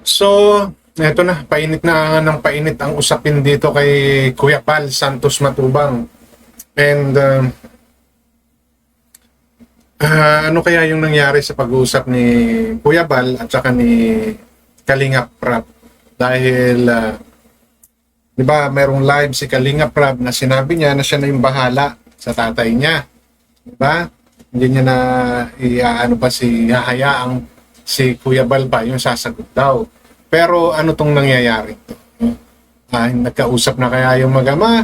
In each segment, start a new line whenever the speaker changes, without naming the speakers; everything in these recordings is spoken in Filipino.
So, eto na, painit na ng painit ang usapin dito kay Kuya Pal Santos Matubang. And ano kaya yung nangyari sa pag-uusap ni Kuya Bal at saka ni Kalingap Rap? Dahil, di ba, merong live si Kalingap Rap na sinabi niya na siya na yung bahala sa tatay niya. Di ba? Hindi niya na hahayaang si Kuya Bal pa yung sasagot daw. Pero ano tong nangyayari to? Nagkausap na kaya yung mag-ama?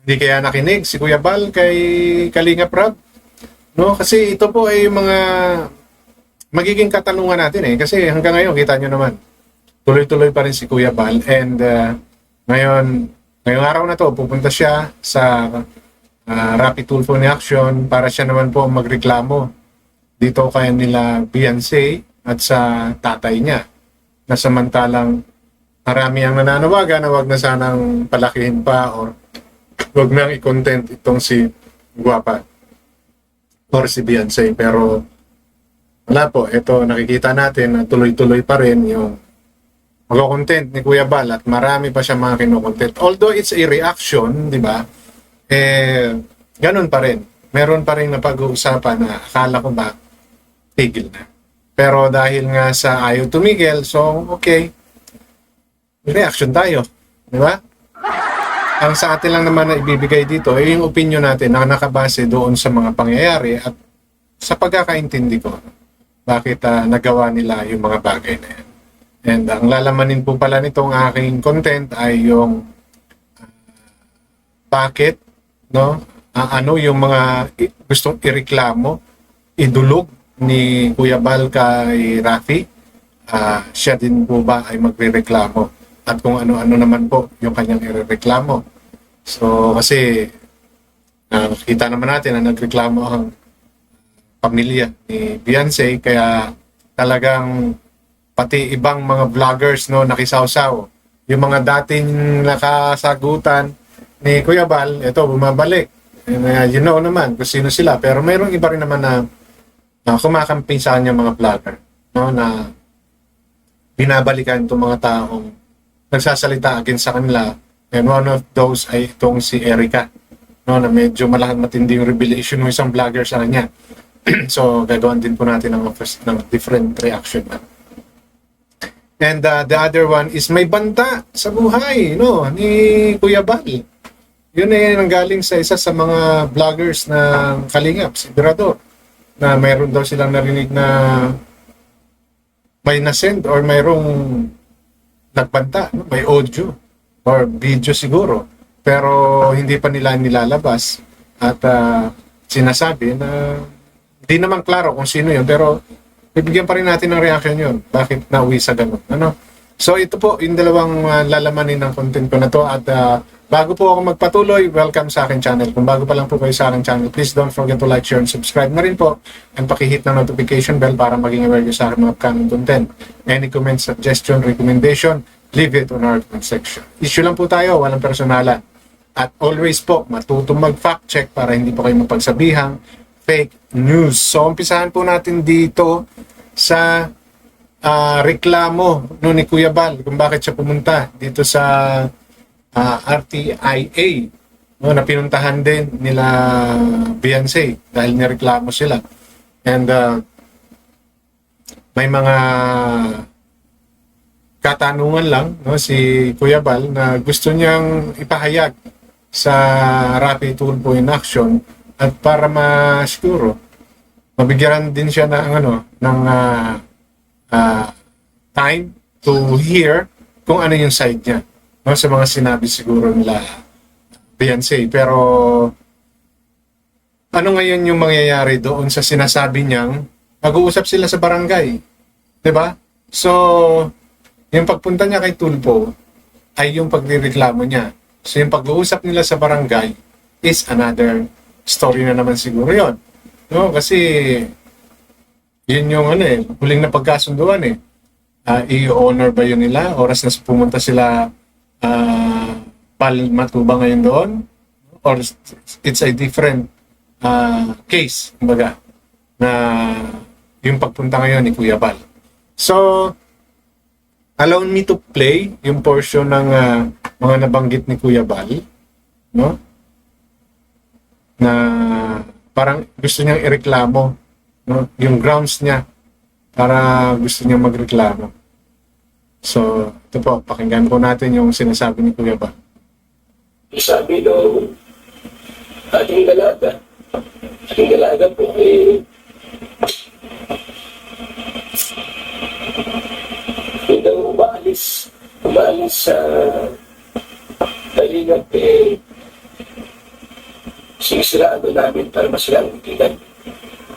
Hindi kaya nakinig si Kuya Bal kay Kalingap Rab? No? Kasi ito po ay yung mga magiging katanungan natin eh. Kasi hanggang ngayon, kita nyo naman, tuloy-tuloy pa rin si Kuya Bal. And ngayong araw na to, pupunta siya sa Rapid Tulfo ni Action para siya naman po magreklamo dito kaya nila Beyonce at sa tatay niya. Na samantalang marami ang nananawagan na wag na sanang palakihin pa or wag nang i-content itong si Guapa or si Beyonce. Pero wala po, ito nakikita natin na tuloy-tuloy pa rin yung mag-content ni Kuya Bal at marami pa siya mga kinokontent. Although it's a reaction, di ba? Ganun pa rin. Meron pa rin na pag-uusapan na akala ko ba tigil na. Pero dahil nga sa ayaw tumigil, so okay, reaction tayo. Di ba? Ang sa atin lang naman na ibibigay dito ay yung opinion natin na nakabase doon sa mga pangyayari at sa pagkakaintindi ko bakit nagawa nila yung mga bagay na yan. And ang lalamanin po pala nitong aking content ay yung bakit, no? Ano yung mga gustong ireklamo, idulog ni Kuya Bal kay Rafi. Siya din po ba ay magrereklamo? At kung ano-ano naman po yung kanyang irereklamo. So kasi kita naman natin na nagreklamo ang pamilya ni Beyonce, kaya talagang pati ibang mga vloggers no nakisawsaw. Yung mga dating nakasagutan ni Kuya Bal, ito bumabalik. And, you know naman kung sino sila, pero mayroong iba rin naman na kumakamping sa kanya mga vlogger, no, na binabalikan itong mga taong nagsasalita against sa kanila. And one of those ay itong si Erica, no, na medyo matindi yung revelation ng isang vlogger sa kanya. So gagawin din po natin ng different reaction na. And the other one is may banta sa buhay, no, ni Kuya Bal. Yun ay nanggaling sa isa sa mga vloggers ng Kalingap, si Berador, na mayroon daw silang narinig na may nasend or mayroong nagbanta, no? May audio or video siguro, pero hindi pa nila nilalabas at sinasabi na hindi naman klaro kung sino yun, pero bibigyan pa rin natin ng reaction yun. Bakit nauwi sa ganun? Ano? So ito po yung dalawang lalamanin ng content ko na to at bago po ako magpatuloy, welcome sa aking channel. Kung bago pa lang po kayo sa aking channel, please don't forget to like, share, and subscribe na rin po. And pakihit ng notification bell para maging aware sa aking mga upcoming content. Any comment, suggestion, recommendation, leave it on our comment section. Issue lang po tayo, walang personalan. At always po, matutong mag-fact check para hindi po kayo mapagsabihang fake news. So, umpisahan po natin dito sa reklamo no, ni Kuya Bal kung bakit siya pumunta dito sa RTIA, no, na pinuntahan din nila Beyonce dahil nireklamo sila. And may mga katanungan lang, no, si Kuya Bal na gusto niyang ipahayag sa Rapid Tulfo in Action at para masiguro mabigyan din siya ng time to hear kung ano yung side niya, no, sa mga sinabi siguro nila Beyonce. Pero ano ngayon yung mangyayari doon sa sinasabi niyang mag-uusap sila sa barangay, 'di ba? So yung pagpunta niya kay Tulfo ay yung pagrereklamo niya. So yung pag-uusap nila sa barangay is another story na naman siguro yun. No, kasi yun yung huling na pagkasunduan eh. I-honor ba yun nila? Oras na pumunta sila Pal Matubang ngayon doon? Or it's a different case, kumbaga, na yung pagpunta ngayon ni Kuya Bal. So, allow me to play yung portion ng mga nabanggit ni Kuya Bal, no? Na parang gusto niyang ireklamo, no? Yung grounds niya para gusto niyang magreklamo. So, ito po, pakinggan po natin yung sinasabi ni Kuya Bal.
Sabi nung ating dalaga po hindi daw umaalis sa Kalingap sinisiraan doon namin para masira ang bitigan,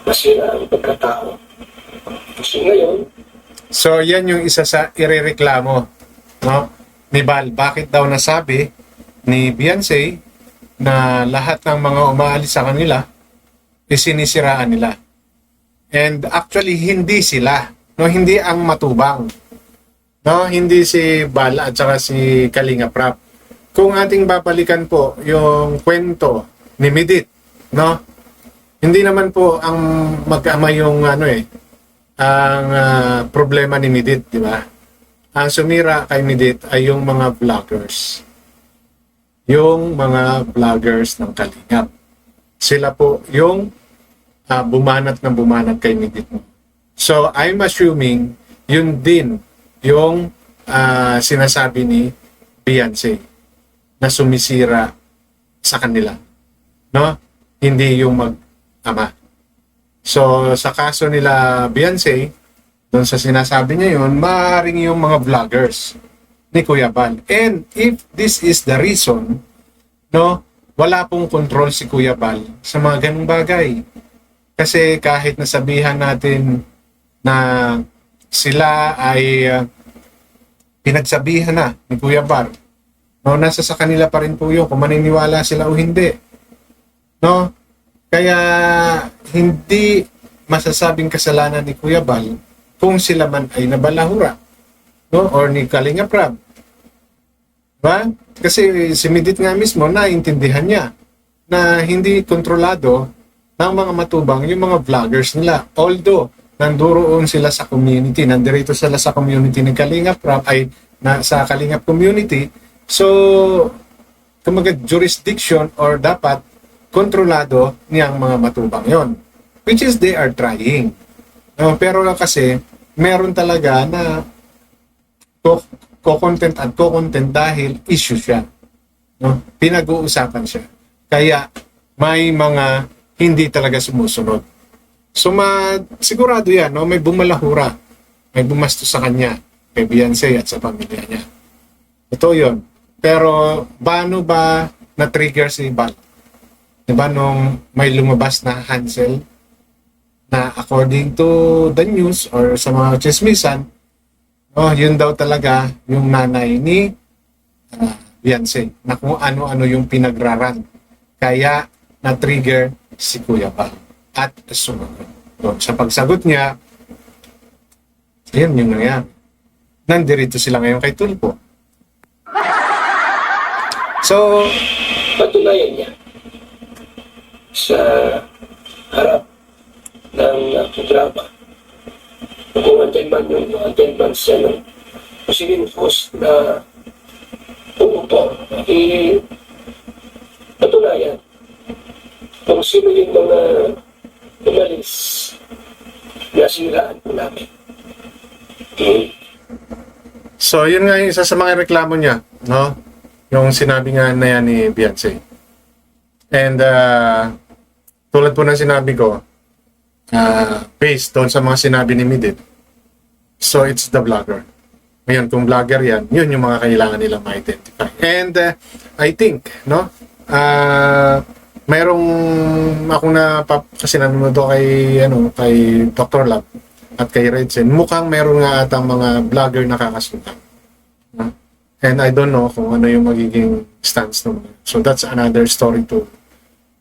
masira ang pagkatao. Kasi ngayon,
so, yan yung isa sa irereklamo, no? Ni Bal. Bakit daw nasabi ni Beyonce na lahat ng mga umaalis sa kanila isinisiraan nila. And actually, hindi sila. No, hindi ang matubang. No, hindi si Bal at saka si Kalinga Prap. Kung ating babalikan po yung kwento ni Midit, no? Hindi naman po ang mag-ama yung ang problema ni Midit, di ba? Ang sumira kay Midit ay yung mga vloggers. Yung mga vloggers ng Kalingap. Sila po yung bumanat kay Midit. So, I'm assuming yun din yung sinasabi ni Beyonce na sumisira sa kanila. No? Hindi yung mag-ama. So, sa kaso nila Beyonce, doon sa sinasabi niya yun, maaaring yung mga vloggers ni Kuya Bal. And if this is the reason, no, wala pong control si Kuya Bal sa mga ganung bagay. Kasi kahit nasabihan natin na sila ay pinagsabihan na ni Kuya Bal, no, nasa sa kanila pa rin po yun kung maniniwala sila o hindi. No? Kaya hindi masasabing kasalanan ni Kuya Bal kung sila man ay nabalahura, no? Or ni Kalinga Prab. Diba? Kasi si Midit nga mismo naintindihan niya na hindi kontrolado ng mga matubang yung mga vloggers nila. Although nanduroon sila sa community, nandirito sila sa community ng Kalinga Prab ay sa Kalinga community. So, kumaga jurisdiction or dapat kontrolado niyang mga matubang yon, which is they are trying. No, pero kasi meron talaga na ko-content at ko-content dahil issue siya. No? Pinag-uusapan siya. Kaya may mga hindi talaga sumusunod. So sigurado yan, no? May bumalahura, may bumastos sa kanya, kay Beyonce at sa pamilya niya. Ito yon. Pero paano ba na-trigger si Bal? Diba nung may lumabas na Hansel na according to the news or sa mga chismisan, yun daw talaga yung nanay ni Beyonce na kung ano-ano yung pinagraran. Kaya na-trigger si Kuya Bal at sumagot. So, sa pagsagot niya, yun yung nangyari. Nandirito sila ngayon kay Tulpo. So,
patunayan niya sa harap ng programa. Kung attendance siya ng posibleng host na umupo, patunayan kung sino yung mga umalis na siniraan po namin.
So, yun nga yung isa sa mga reklamo niya, no? Yung sinabi nga na yan ni Beyonce. And, tulad po ng sinabi ko, based doon sa mga sinabi ni Midit, so it's the vlogger. Ngayon, kung vlogger yan, yun yung mga kailangan nila ma-identify. And, I think, no? Mayroong ako na kasi nanonood kay Dr. Lab at kay Redsen, mukhang meron nga atang mga vlogger na kakasundan. No? And I don't know kung ano yung magiging stance ng mga. So that's another story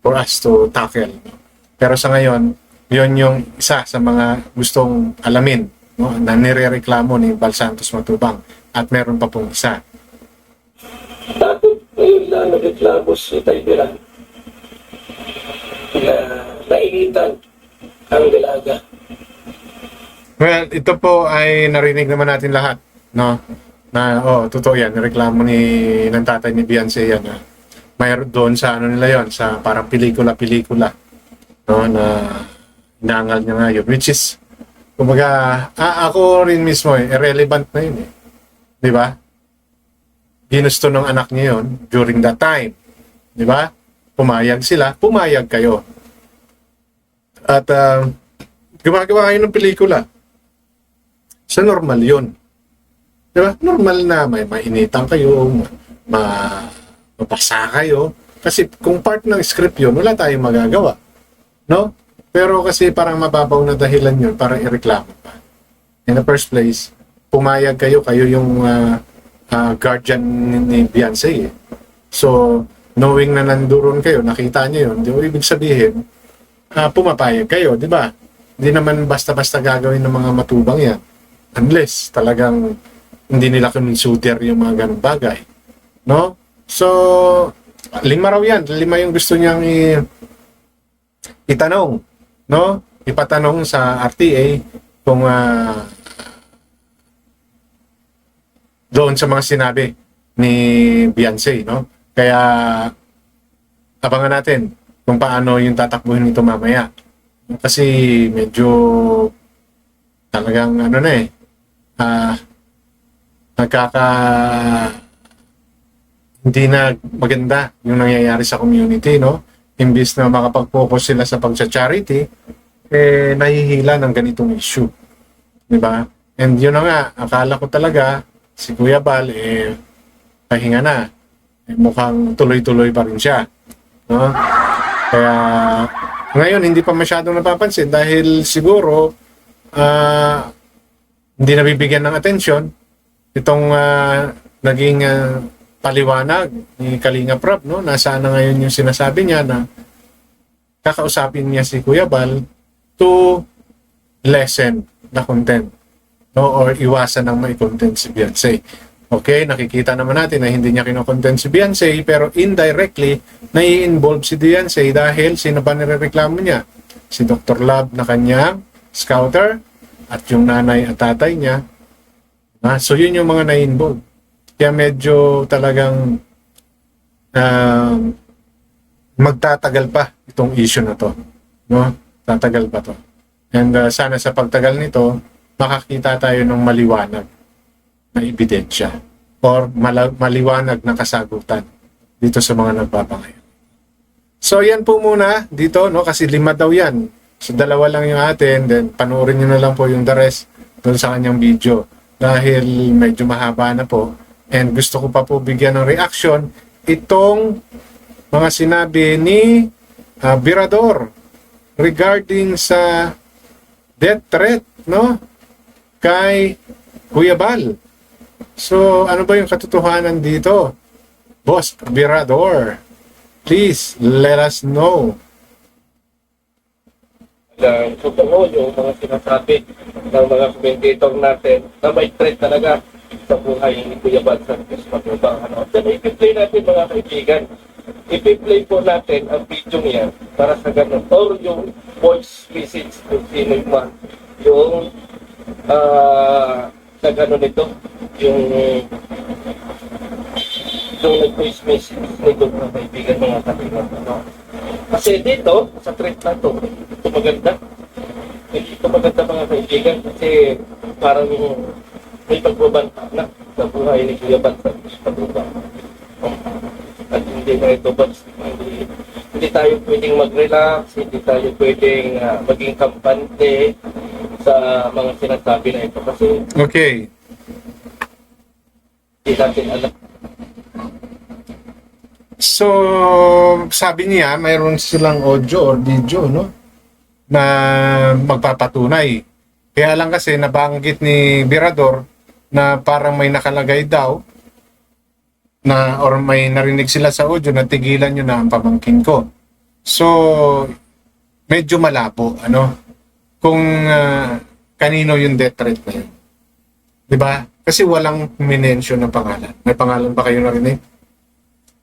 for us to tackle. No? Pero sa ngayon, yun yung isa sa mga gustong alamin, no? Na nirereklamo ni Bal Santos Matubang. At meron pa pong isa.
Bakit ngayon na nagreklamo si Taybiran na nainitan ang dalaga
Well, ito po ay narinig naman natin lahat, no? Na, totoo yan, reklamo ng tatay ni Beyonce yan. Mayroon doon sa ano nila yon, sa parang pelikula-pelikula, no? Na inaangal niya nga yun, which is, kumbaga, ako rin mismo, irrelevant na yun, eh. Di ba? Ginusto ng anak niya yun during that time. Di ba? Pumayag sila, pumayag kayo. At, gumagawa kayo ng pelikula. So, normal yun. Diba? Normal na may mainitan kayo, mapasa kayo. Kasi kung part ng script yun, wala tayong magagawa. No? Pero kasi parang mababaw na dahilan yun para ireklamo pa. In the first place, pumayag kayo yung guardian ni Beyonce. Eh. So, knowing na nandoon kayo, nakita niyo yun, di ba ibig sabihin, pumapayag kayo, di ba? Hindi naman basta-basta gagawin ng mga matubang yan. Unless talagang hindi nila consider yung mga ganong bagay. No? So, 5 raw yan. 5 yung gusto niyang itanong. No? Ipatanong sa RTA kung doon sa mga sinabi ni Beyonce. No? Kaya, abangan natin kung paano yung tatakbuhin nito mamaya. Kasi medyo talagang hindi na maganda yung nangyayari sa community, no? Imbis na makapag-focus sila sa pag-charity, nahihila ng ganitong issue. Di ba? And yun na nga, akala ko talaga, si Kuya Bal, pahinga na. Mukhang tuloy-tuloy pa rin siya. No? Kaya, ngayon, hindi pa masyadong napapansin dahil siguro, hindi nabibigyan ng atensyon itong naging paliwanag ni Kalinga Prab, no? Nasaan na ngayon yung sinasabi niya na kakausapin niya si Kuya Bal to lessen the content, no? Or iwasan ng may content si Beyonce. Okay, nakikita naman natin na hindi niya kino-content si Beyonce, pero indirectly nai-involve si Beyonce dahil sino ba nirereklamo niya? Si Dr. Love na kanyang scouter at yung nanay at tatay niya. So yun yung mga na-involve. Kaya medyo talagang magtatagal pa itong issue na to. No? Tatagal pa to. And sana sa pagtagal nito, makakita tayo ng maliwanag na ebidensya or maliwanag na kasagutan dito sa mga nagpapangay. So yan po muna dito, no? Kasi 5 daw yan. So 2 lang yung atin, then panoorin nyo na lang po yung the rest doon sa kanyang video. Dahil medyo mahaba na po. And gusto ko pa po bigyan ng reaction itong mga sinabi ni Virador regarding sa death threat, no? Kay Kuya Bal. So, ano ba yung katotohanan dito? Boss Virador, please let us know.
Totoo yung mga sinasabi ng mga commentator natin na may threat talaga sa buhay ni Kuya Bal Santos Matubang. Then i-play natin mga kaibigan. I-play po natin ang video niya para sa ganun. Or yung voice message kung sino yung sa ganun nito. Yung nag-voice message nito mga kaibigan, mga kaibigan. Kasi dito, sa threat na to, ito maganda. Hindi ito maganda mga kaibigan kasi parang may pagbabanta na sa buhay ni Kuya Bal Santos Matubang. At hindi na ito, hindi tayo pwedeng mag-relax, hindi tayo pwedeng maging kampante sa mga sinasabi na ito kasi
Okay.
hindi natin alam.
So, sabi niya, mayroon silang audio or video, no? Na magpapatunay. Kaya lang kasi nabanggit ni Virador na parang may nakalagay daw na or may narinig sila sa audio na tigilan nyo na ang pamangkin ko. So, medyo malabo, ano? Kung kanino yung death threat na yun. Diba? Kasi walang minention ng pangalan. May pangalan ba kayo narinig?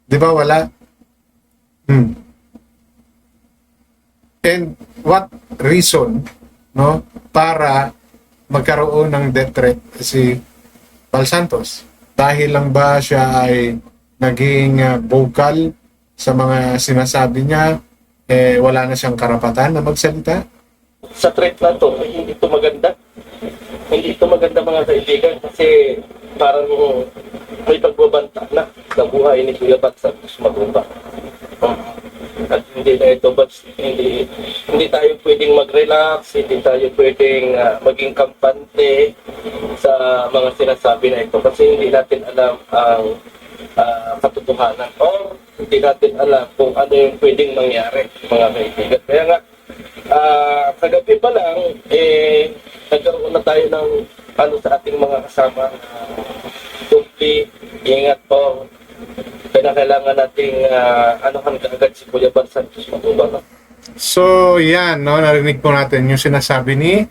Di ba wala? And what reason, no, para magkaroon ng death threat si Val Santos? Dahil lang ba siya ay naging vocal sa mga sinasabi niya, wala na siyang karapatan na magsalita?
Sa threat na to, ay hindi ito maganda. Hindi ito maganda mga kaibigan kasi parang may pagbabanta na sa buhay ni Kuya Bal Santos Matubang. At hindi na ito, but hindi tayo pwedeng mag-relax, hindi tayo pwedeng maging kampante sa mga sinasabi na ito kasi hindi natin alam ang katotohanan o hindi natin alam kung ano yung pwedeng mangyari mga kaibigan. Kaya nga, kagabi pa lang, nagkaroon na tayo ng ano sa ating mga kasama tungkol, ingat po. Kailangan nating anuhan kaagad si Kuya Bal Santos Matubang.
So, yan, no? Narinig po natin yung sinasabi ni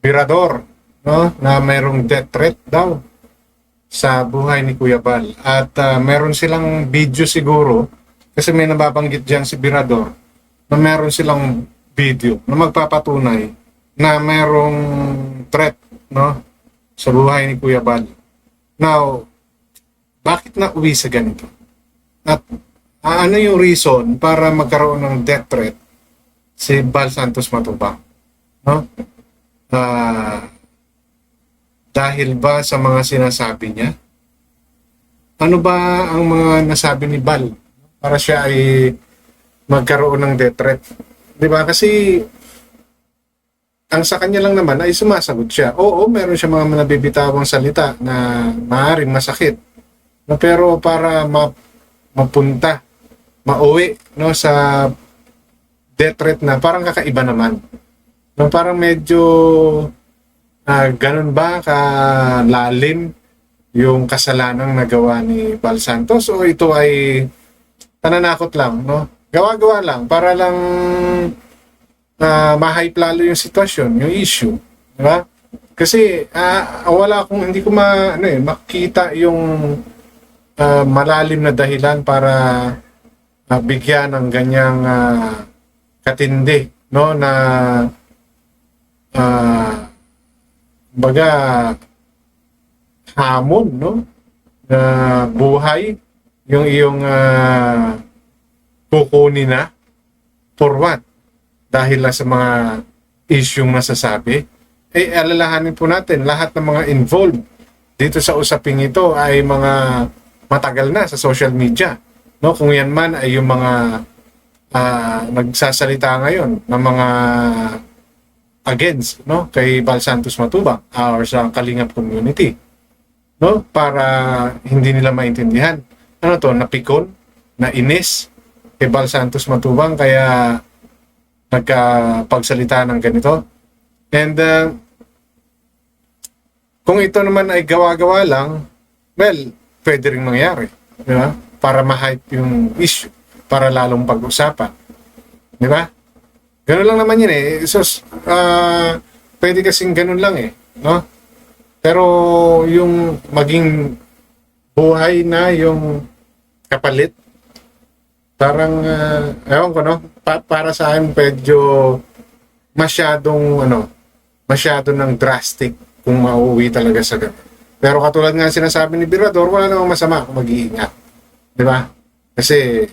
Virador, no? Na mayroong death threat daw sa buhay ni Kuya Bal. At meron silang video siguro, kasi may nababanggit dyan si Virador, na meron silang video na magpapatunay na mayroong threat, no? Sa buhay ni Kuya Bal. Now, bakit na uwi sa ganito? At ano yung reason para magkaroon ng death threat si Val Santos Matubang? No? Dahil ba sa mga sinasabi niya? Ano ba ang mga nasabi ni Val para siya ay magkaroon ng death threat? Di ba? Kasi ang sa kanya lang naman ay sumasagot siya. Oo, meron siya mga nabibitawang salita na maaaring masakit. No, pero para mapunta, mauwi, no, sa death threat na parang kakaiba naman. No, parang medyo ganun ba kalalim yung kasalanang nagawa ni Val Santos o ito ay pananakot lang, no? Gawa-gawa lang para lang ma-hype lalo yung sitwasyon, yung issue, di ba? Kasi hindi ko makita yung malalim na dahilan para bigyan ng ganyang katindi, no, na baga hamon, no, na buhay yung iyong kukunin na for what? Dahil lang sa mga isyong nasasabi. Alalahanin po natin, lahat ng mga involved dito sa usaping ito ay mga matagal na sa social media. No, kung yan man ay yung mga nagsasalita ngayon ng mga against, no, kay Val Santos Matubang or sa Kalingap community, no, para hindi nila maintindihan ano to, napikon, nainis kay Val Santos Matubang kaya nagkapagsalita ng ganito. And kung ito naman ay gawa-gawa lang, well, pwede rin mangyari, di ba? Para ma-hype yung issue, para lalong pag-usapan. Di ba? Ganun lang naman yun eh. So, pwede kasing ganun lang eh, no? Pero yung maging buhay na yung kapalit, parang, ewan ko, no? Para sa akin, medyo masyado ng drastic kung mauwi talaga sa ganun. Pero katulad nga sinasabi ni Virador, wala namang masama kung mag-iingat. Di ba? Kasi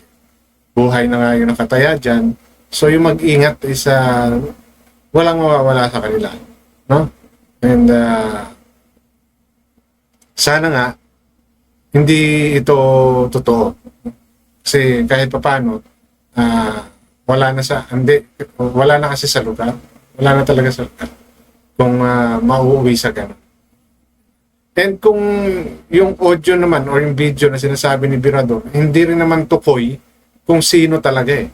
buhay na nga yung nakataya dyan. So yung mag-ingat is walang mawawala sa kanila. No? And sana nga hindi ito totoo. Kasi kahit papaano, wala na kasi sa lugar. Wala na talaga sa lugar kung mauuwi sa ganun. And kung yung audio naman or yung video na sinasabi ni Virador, hindi rin naman tukoy kung sino talaga eh.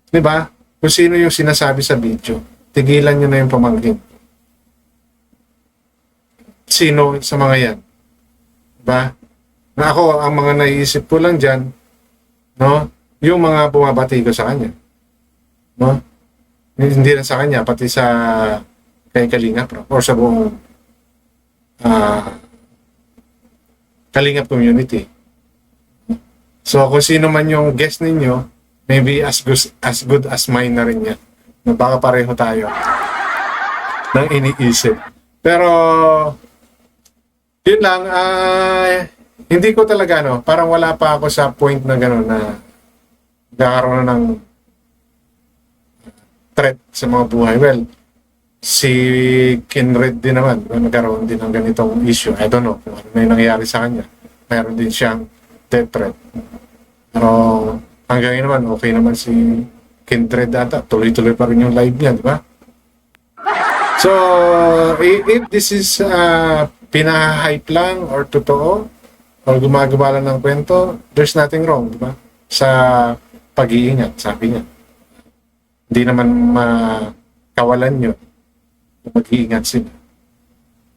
Di ba? Kung sino yung sinasabi sa video, tigilan nyo na yung pamangkin. Sino sa mga yan? Diba? Na ako, ang mga naiisip ko lang dyan, no? Yung mga bumabati ko sa kanya. No? Hindi na sa kanya, pati sa kay Kalingap or sa buong Kalingap community. So kung sino man yung guest ninyo, maybe as good as mine na rin yan. Baka pareho tayo. ng iniisip. Pero, yun lang, hindi ko talaga, parang wala pa ako sa point na gano'n na nagkakaroon ng threat sa mga buhay. Well, si Kindred din naman, nagkaroon din ng ganitong issue. I don't know kung ano na yung nangyayari sa kanya. Meron din siyang death threat. Pero hanggang ngayon naman, okay naman si Kindred ata. Tuloy-tuloy pa rin yung live niya, di ba? So, if this is pinahype lang or totoo, or gumagawa lang ng kwento, there's nothing wrong, di ba? Sa pag-iingat, sabi niya. Hindi naman makawalan yun. Mag-iingat sila.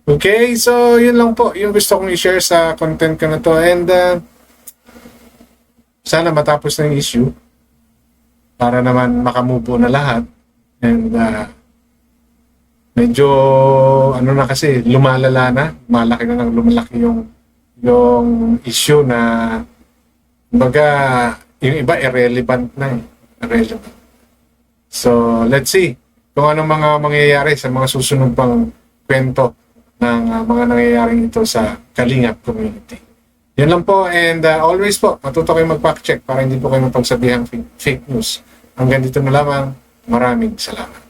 Okay, so yun lang po yung gusto kong i-share sa content ko na to. And sana matapos na yung issue para naman makamove on na lahat. And medyo ano na kasi, lumalala na. Malaki na lumalaki yung issue na baga yung iba irrelevant na eh. Irrelevant. So, let's see kung anong mga mangyayari sa mga susunod pang kwento ng mga nangyayaring ito sa Kalingap community. Yan lang po, and always po, matuto kayo mag-fact check para hindi po kayo mapagsabihang fake news. Hanggang dito na lamang, maraming salamat.